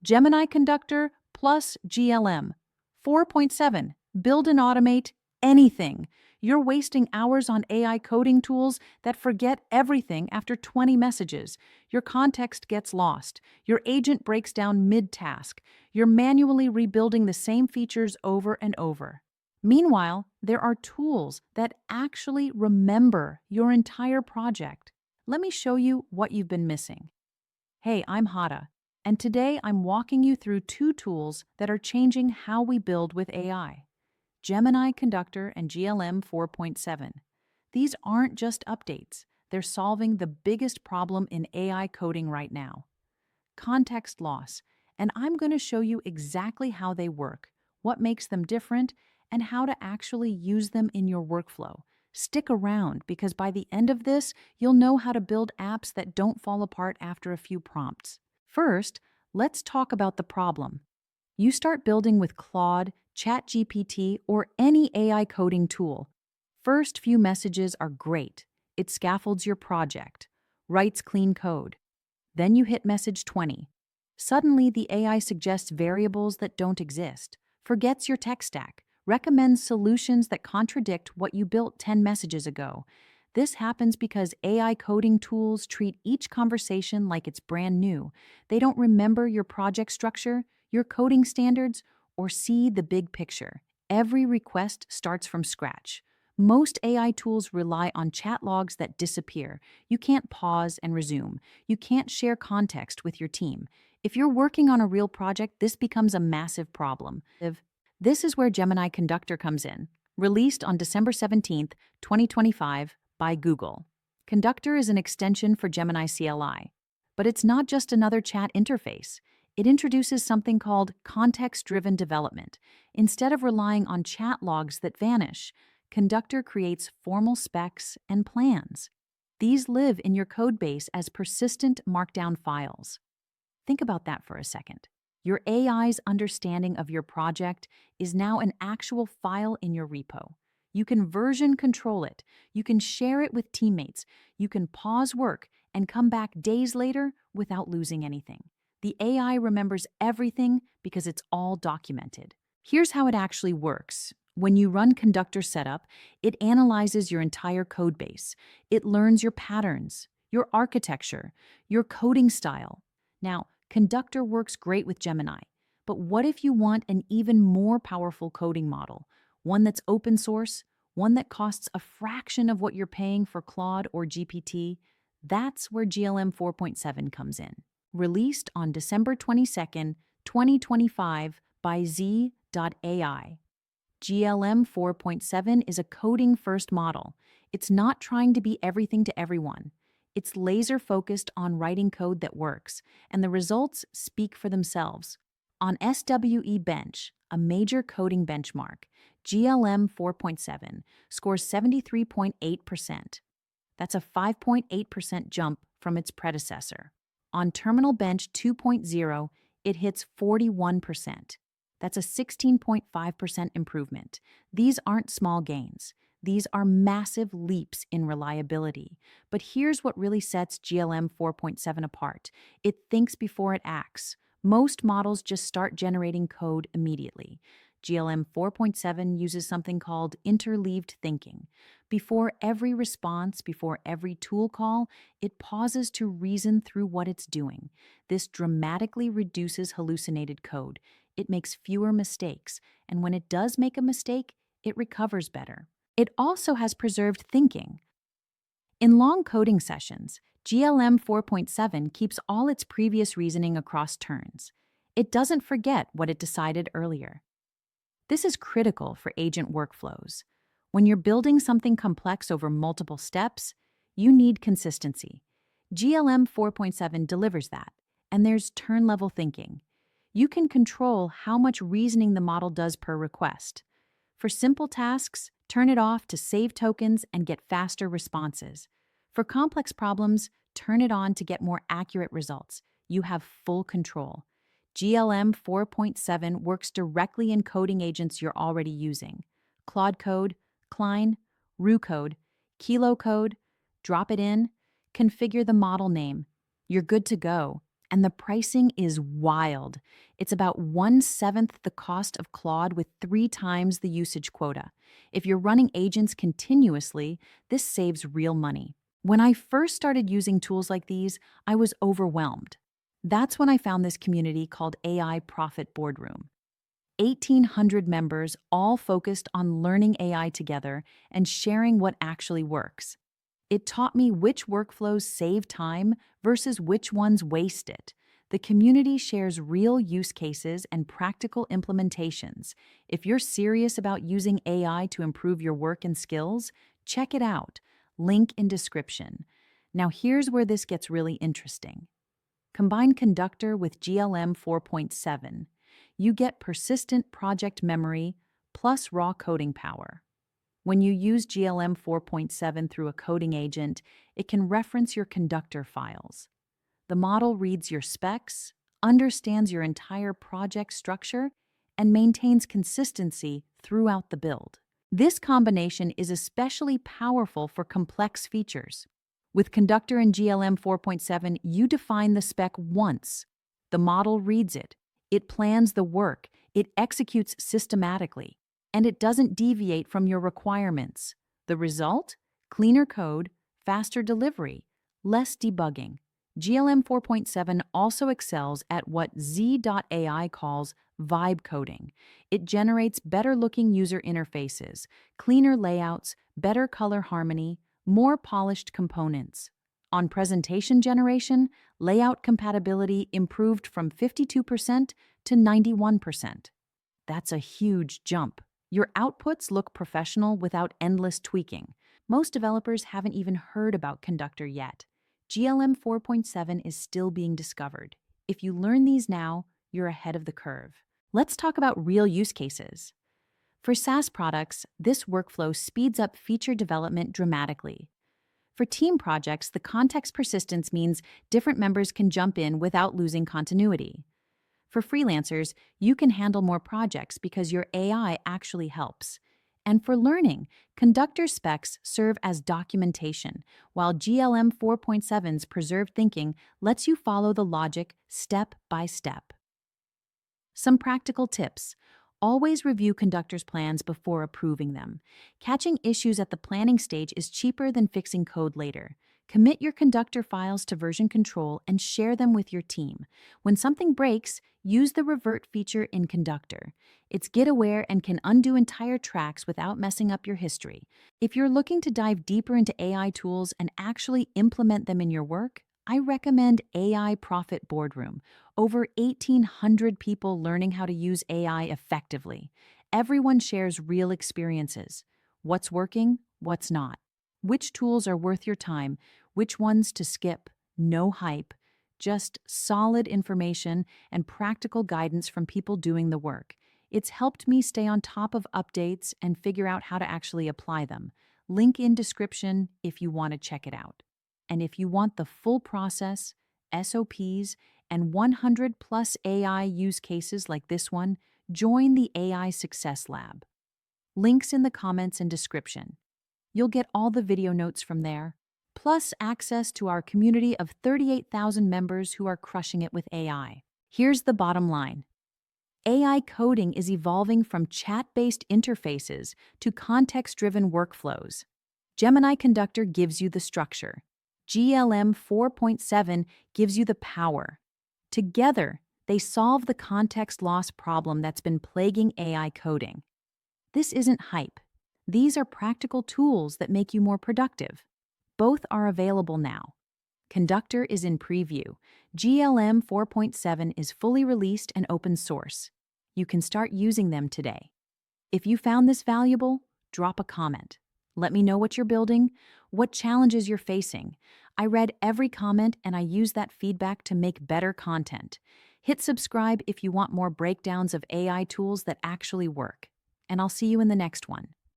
Gemini Conductor plus GLM 4.7. Build and automate anything. You're wasting hours on AI coding tools that forget everything after 20 messages. Your context gets lost. Your agent breaks down mid-task. You're manually rebuilding the same features over and over. Meanwhile, there are tools that actually remember your entire project. Let me show you what you've been missing. Hey, I'm Hada, and today I'm walking you through two tools that are changing how we build with AI. Gemini Conductor and GLM 4.7. These aren't just updates, they're solving the biggest problem in AI coding right now: context loss. And I'm going to show you exactly how they work, what makes them different, and how to actually use them in your workflow. Stick around, because by the end of this, you'll know how to build apps that don't fall apart after a few prompts. First, let's talk about the problem. You start building with Claude, ChatGPT, or any AI coding tool. First few messages are great. It scaffolds your project, writes clean code. Then you hit message 20. Suddenly, the AI suggests variables that don't exist, forgets your tech stack, recommends solutions that contradict what you built 10 messages ago. This happens because AI coding tools treat each conversation like it's brand new. They don't remember your project structure, your coding standards, or see the big picture. Every request starts from scratch. Most AI tools rely on chat logs that disappear. You can't pause and resume. You can't share context with your team. If you're working on a real project, this becomes a massive problem. This is where Gemini Conductor comes in. Released on December 17th, 2025 by Google. Conductor is an extension for Gemini CLI. But it's not just another chat interface. It introduces something called context-driven development. Instead of relying on chat logs that vanish, Conductor creates formal specs and plans. These live in your codebase as persistent Markdown files. Think about that for a second. Your AI's understanding of your project is now an actual file in your repo. You can version control it. You can share it with teammates. You can pause work and come back days later without losing anything. The AI remembers everything because it's all documented. Here's how it actually works. When you run Conductor Setup, it analyzes your entire code base. It learns your patterns, your architecture, your coding style. Now, Conductor works great with Gemini, but what if you want an even more powerful coding model? One that's open source, one that costs a fraction of what you're paying for Claude or GPT? That's where GLM 4.7 comes in. Released on December 22nd, 2025 by Z.AI. GLM 4.7 is a coding-first model. It's not trying to be everything to everyone. It's laser-focused on writing code that works, and the results speak for themselves. On SWE-bench, a major coding benchmark, GLM 4.7 scores 73.8%. That's a 5.8% jump from its predecessor. On Terminal Bench 2.0, it hits 41%. That's a 16.5% improvement. These aren't small gains. These are massive leaps in reliability. But here's what really sets GLM 4.7 apart. It thinks before it acts. Most models just start generating code immediately. GLM 4.7 uses something called interleaved thinking. Before every response, before every tool call, it pauses to reason through what it's doing. This dramatically reduces hallucinated code. It makes fewer mistakes, and when it does make a mistake, it recovers better. It also has preserved thinking. In long coding sessions, GLM 4.7 keeps all its previous reasoning across turns. It doesn't forget what it decided earlier. This is critical for agent workflows. When you're building something complex over multiple steps, you need consistency. GLM 4.7 delivers that, and there's turn-level thinking. You can control how much reasoning the model does per request. For simple tasks, turn it off to save tokens and get faster responses. For complex problems, turn it on to get more accurate results. You have full control. GLM 4.7 works directly in coding agents you're already using. Claude Code, Klien, Roo Code, Code, drop it in, configure the model name. You're good to go. and the pricing is wild. It's about 1/7 the cost of Claude with 3 times the usage quota. If you're running agents continuously, this saves real money. When I first started using tools like these, I was overwhelmed. That's when I found this community called AI Profit Boardroom. 1,800 members all focused on learning AI together and sharing what actually works. It taught me which workflows save time versus which ones waste it. The community shares real use cases and practical implementations. If you're serious about using AI to improve your work and skills, check it out. Link in description. Now here's where this gets really interesting. Combine Conductor with GLM 4.7. You get persistent project memory plus raw coding power. When you use GLM 4.7 through a coding agent, it can reference your Conductor files. The model reads your specs, understands your entire project structure, and maintains consistency throughout the build. This combination is especially powerful for complex features. With Conductor and GLM 4.7, you define the spec once. The model reads it. It plans the work. It executes systematically. And it doesn't deviate from your requirements. The result? Cleaner code, faster delivery, less debugging. GLM 4.7 also excels at what Z.AI calls vibe coding. It generates better-looking user interfaces, cleaner layouts, better color harmony, more polished components. On presentation generation, layout compatibility improved from 52% to 91%. That's a huge jump. Your outputs look professional without endless tweaking. Most developers haven't even heard about Conductor yet. GLM 4.7 is still being discovered. If you learn these now, you're ahead of the curve. Let's talk about real use cases. For SaaS products, this workflow speeds up feature development dramatically. For team projects, the context persistence means different members can jump in without losing continuity. For freelancers, you can handle more projects because your AI actually helps. And for learning, Conductor specs serve as documentation, while GLM 4.7's preserved thinking lets you follow the logic step by step. Some practical tips. Always review Conductor's plans before approving them. Catching issues at the planning stage is cheaper than fixing code later. Commit your Conductor files to version control and share them with your team. When something breaks, use the Revert feature in Conductor. It's git-aware and can undo entire tracks without messing up your history. If you're looking to dive deeper into AI tools and actually implement them in your work, I recommend AI Profit Boardroom. Over 1,800 people learning how to use AI effectively. Everyone shares real experiences. What's working, what's not. Which tools are worth your time, which ones to skip. No hype, just solid information and practical guidance from people doing the work. It's helped me stay on top of updates and figure out how to actually apply them. Link in description if you want to check it out. And if you want the full process, SOPs, and 100+ AI use cases like this one, join the AI Success Lab. Links in the comments and description. You'll get all the video notes from there, plus access to our community of 38,000 members who are crushing it with AI. Here's the bottom line. AI coding is evolving from chat-based interfaces to context-driven workflows. Gemini Conductor gives you the structure. GLM 4.7 gives you the power. Together, they solve the context loss problem that's been plaguing AI coding. This isn't hype. These are practical tools that make you more productive. Both are available now. Conductor is in preview. GLM 4.7 is fully released and open source. You can start using them today. If you found this valuable, drop a comment. Let me know what you're building, what challenges you're facing. I read every comment and I use that feedback to make better content. Hit subscribe if you want more breakdowns of AI tools that actually work. And I'll see you in the next one.